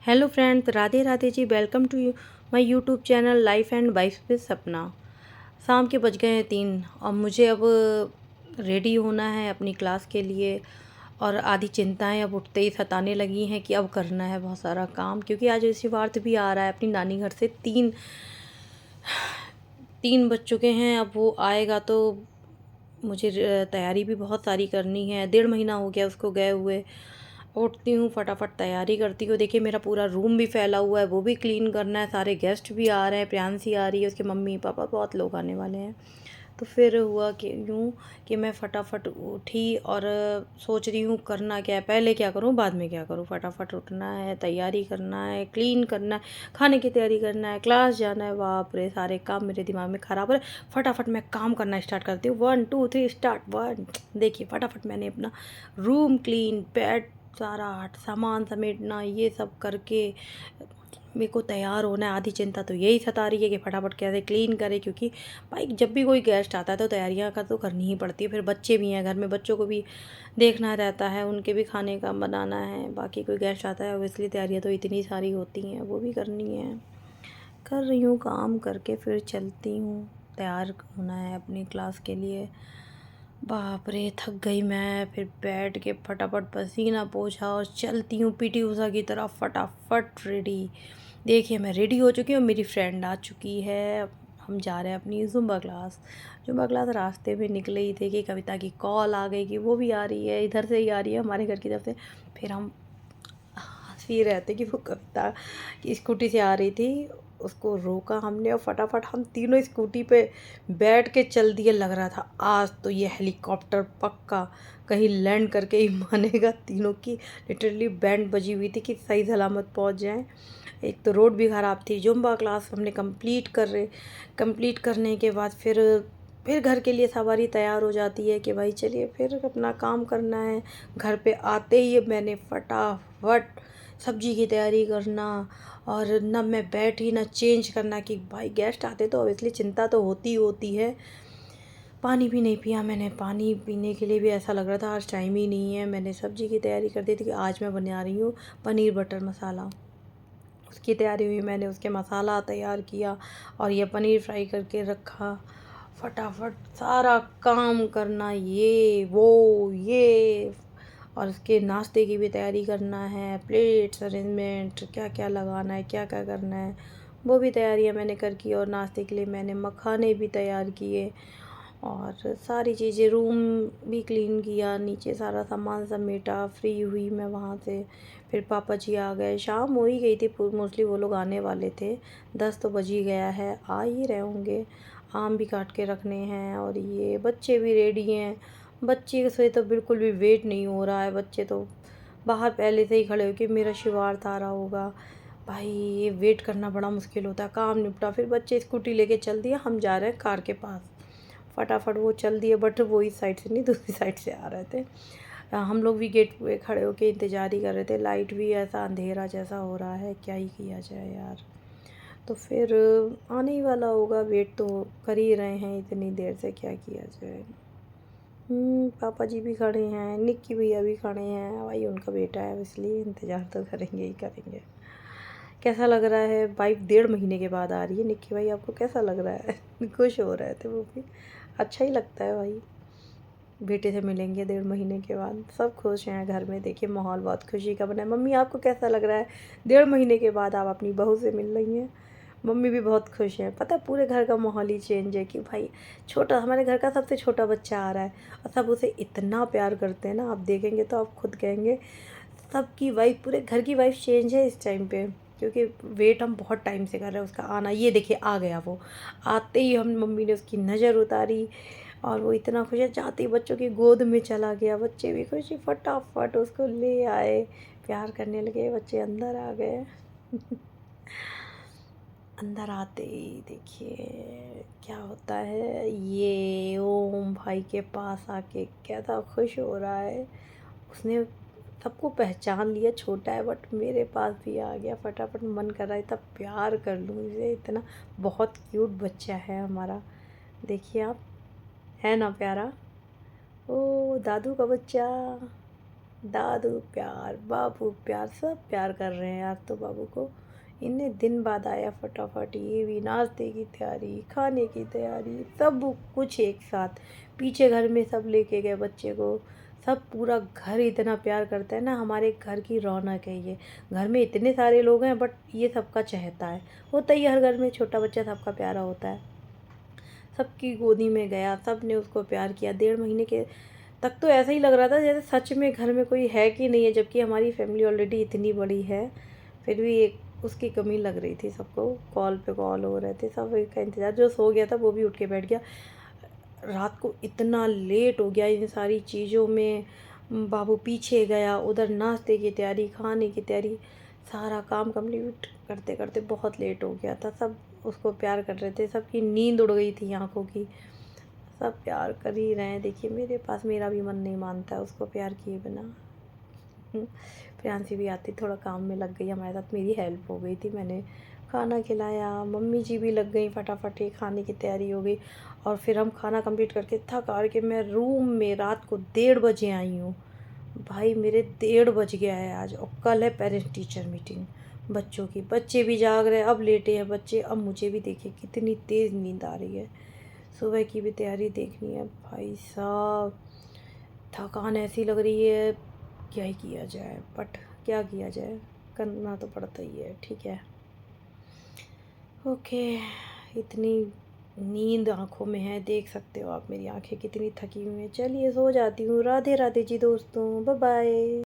Hello friends, Radhe Radhe ji. Welcome to my YouTube channel life and wife with Sapna. शाम के बज गए हैं 3 और मुझे अब रेडी होना है अपनी क्लास के लिए। और आधी चिंताएं अब उठते ही सताने लगी हैं कि अब करना है बहुत सारा काम, क्योंकि आज शिवार्थ भी आ रहा है अपनी नानी घर से। तीन तीन बज चुके हैं, अब वो आएगा तो मुझे तैयारी भी बहुत सारी करनी है। 1.5 महीना हो गया उसको गए हुए। उठती हूँ, फटाफट तैयारी करती हूँ। देखिए मेरा पूरा रूम भी फैला हुआ है, वो भी क्लीन करना है। सारे गेस्ट भी आ रहे हैं, प्रियांशी आ रही है, उसके मम्मी पापा, बहुत लोग आने वाले हैं। तो फिर हुआ कि यूँ कि मैं फटाफट उठी और सोच रही हूँ करना क्या है, पहले क्या करूँ बाद में क्या करूँ। फटाफट उठना है, तैयारी करना है, क्लीन करना है, खाने की तैयारी करना है, क्लास जाना है। बाप रे, सारे काम मेरे दिमाग में ख़राब हो रहे। फटाफट मैं काम करना स्टार्ट करती हूँ। 1 2 3 स्टार्ट। 1 देखिए फटाफट मैंने अपना रूम क्लीन, बेड सारा सामान समेटना, ये सब करके मेरे को तैयार होना है। आधी चिंता तो यही सता रही है कि फटाफट कैसे क्लीन करें, क्योंकि भाई जब भी कोई गेस्ट आता है तो तैयारियां तो करनी ही पड़ती है। फिर बच्चे भी हैं घर में, बच्चों को भी देखना रहता है, उनके भी खाने का बनाना है। बाकी कोई गेस्ट आता है इसलिए तैयारियां तो इतनी सारी होती हैं, वो भी करनी है। कर रही हूँ, काम करके फिर चलती हूँ। तैयार होना है अपनी क्लास के लिए। बाप रे, थक गई मैं। फिर बैठ के फटाफट पसीना पोंछा और चलती हूँ पीटी ऊषा की तरफ, फटाफट रेडी। देखिए मैं रेडी हो चुकी हूँ, मेरी फ्रेंड आ चुकी है। हम जा रहे हैं अपनी जुम्बा क्लास। जुम्बा क्लास रास्ते में निकले ही थे कि कविता की कॉल आ गई कि वो भी आ रही है, इधर से ही आ रही है हमारे घर की तरफ से। फिर हम हंसी रहते कि वो कविता की स्कूटी से आ रही थी, उसको रोका हमने और फटाफट हम तीनों स्कूटी पे बैठ के चल दिए। लग रहा था आज तो ये हेलीकॉप्टर पक्का कहीं लैंड करके ही मानेगा। तीनों की लिटरली बैंड बजी हुई थी कि सही सलामत पहुंच जाएं। एक तो रोड भी ख़राब थी। जुम्बा क्लास हमने कंप्लीट करने के बाद फिर घर के लिए सवारी तैयार हो जाती है कि भाई चलिए फिर अपना काम करना है। घर पे आते ही मैंने फटाफट सब्जी की तैयारी करना, और न मैं बैठी न चेंज करना कि भाई गेस्ट आते तो ऑब्वियसली चिंता तो होती होती है। पानी भी नहीं पिया मैंने, पानी पीने के लिए भी ऐसा लग रहा था आज टाइम ही नहीं है। मैंने सब्जी की तैयारी कर दी थी कि आज मैं बना रही हूँ पनीर बटर मसाला। उसकी तैयारी हुई, मैंने उसके मसाला तैयार किया और ये पनीर फ्राई करके रखा। फटाफट सारा काम करना, ये वो ये, और उसके नाश्ते की भी तैयारी करना है। प्लेट्स अरेंजमेंट, क्या क्या लगाना है, क्या क्या करना है, वो भी तैयारियां मैंने कर की। और नाश्ते के लिए मैंने मखाने भी तैयार किए और सारी चीज़ें, रूम भी क्लीन किया, नीचे सारा सामान समेटा। फ्री हुई मैं वहाँ से। फिर पापा जी आ गए, शाम हो ही गई थी मोस्टली, वो लोग आने वाले थे। 10 तो बज ही गया है, आ ही रहे होंगे। आम भी काट के रखने हैं और ये बच्चे भी रेडी हैं। बच्चे से तो बिल्कुल भी वेट नहीं हो रहा है, बच्चे तो बाहर पहले से ही खड़े हो कि मेरा शिवार्थ आ रहा होगा। भाई ये वेट करना बड़ा मुश्किल होता है। काम निपटा, फिर बच्चे स्कूटी लेके चल दिए, हम जा रहे हैं कार के पास। फटाफट वो चल दिए, बट वो इस साइड से नहीं दूसरी साइड से आ रहे थे। हम लोग भी गेट पे खड़े होके इंतज़ार ही कर रहे थे। लाइट भी ऐसा अंधेरा जैसा हो रहा है, क्या ही किया जाए यार। तो फिर आने ही वाला होगा, वेट तो कर ही रहे हैं इतनी देर से, क्या किया जाए। पापा जी भी खड़े हैं, निक्की भैया भी खड़े हैं। भाई उनका बेटा है इसलिए इंतज़ार तो करेंगे ही करेंगे। कैसा लग रहा है भाई, 1.5 महीने के बाद आ रही है निक्की भाई, आपको कैसा लग रहा है? खुश हो रहे थे वो भी, अच्छा ही लगता है भाई, बेटे से मिलेंगे 1.5 महीने के बाद। सब खुश हैं घर में, देखिए माहौल बहुत खुशी का बना है। मम्मी आपको कैसा लग रहा है 1.5 महीने के बाद आप अपनी बहू से मिल रही हैं? मम्मी भी बहुत खुश है। पता है पूरे घर का माहौल ही चेंज है कि भाई छोटा, हमारे घर का सबसे छोटा बच्चा आ रहा है और सब उसे इतना प्यार करते हैं ना, आप देखेंगे तो आप खुद कहेंगे। सबकी वाइफ, पूरे घर की वाइफ चेंज है इस टाइम पे, क्योंकि वेट हम बहुत टाइम से कर रहे हैं उसका आना। ये देखिए आ गया वो, आते ही हम मम्मी ने उसकी नज़र उतारी और वो इतना खुश है, जाते ही बच्चों की गोद में चला गया। बच्चे भी खुशी, फटाफट उसको ले आए, प्यार करने लगे। बच्चे अंदर आ गए। अंदर आते ही देखिए क्या होता है, ये ओम भाई के पास आके कैसा खुश हो रहा है। उसने सबको पहचान लिया, छोटा है बट मेरे पास भी आ गया। फटाफट मन कर रहा है तब प्यार कर लूँ इसे, इतना बहुत क्यूट बच्चा है हमारा। देखिए आप, है ना प्यारा? ओ दादू का बच्चा। दादू प्यार, बाबू प्यार, सब प्यार कर रहे हैं आज तो बाबू को। इतने दिन बाद आया फटाफट, ये भी नाश्ते की तैयारी, खाने की तैयारी, सब कुछ एक साथ। पीछे घर में सब लेके गए बच्चे को, सब पूरा घर इतना प्यार करता है ना, हमारे घर की रौनक है ये। घर में इतने सारे लोग हैं बट ये सबका चहेता है, होता ही हर घर में, छोटा बच्चा सबका प्यारा होता है। सबकी गोदी में गया, सब ने उसको प्यार किया। 1.5 महीने के तक तो ऐसा ही लग रहा था जैसे सच में घर में कोई है कि नहीं है, जबकि हमारी फैमिली ऑलरेडी इतनी बड़ी है, फिर भी एक उसकी कमी लग रही थी सबको। कॉल पे कॉल हो रहे थे, सब एक का इंतज़ार। जो सो गया था वो भी उठ के बैठ गया। रात को इतना लेट हो गया इन सारी चीज़ों में। बाबू पीछे गया, उधर नाश्ते की तैयारी, खाने की तैयारी, सारा काम कंप्लीट करते करते बहुत लेट हो गया था। सब उसको प्यार कर रहे थे, सबकी नींद उड़ गई थी आँखों की। सब प्यार कर ही रहे हैं। देखिए मेरे पास मेरा भी मन नहीं मानता है उसको प्यार किए बिना। प्रियांशी भी आती, थोड़ा काम में लग गई हमारे साथ, मेरी हेल्प हो गई थी। मैंने खाना खिलाया, मम्मी जी भी लग गई, फटाफट ही खाने की तैयारी हो गई। और फिर हम खाना कंप्लीट करके थक हार के मैं रूम में रात को 1:30 बजे आई हूँ। भाई मेरे 1:30 बज गया है आज, और कल है पेरेंट्स टीचर मीटिंग बच्चों की। बच्चे भी जाग रहे हैं, अब लेटे हैं बच्चे, अब मुझे भी देखिए कितनी तेज़ नींद आ रही है। सुबह की भी तैयारी देखनी है भाई साहब, थकान ऐसी लग रही है, क्या ही किया जाए, बट क्या किया जाए, करना तो पड़ता ही है। ठीक है, ओके। इतनी नींद आँखों में है, देख सकते हो आप मेरी आँखें कितनी थकी हुई हैं। चलिए सो जाती हूँ। राधे राधे जी दोस्तों, बाय बाय।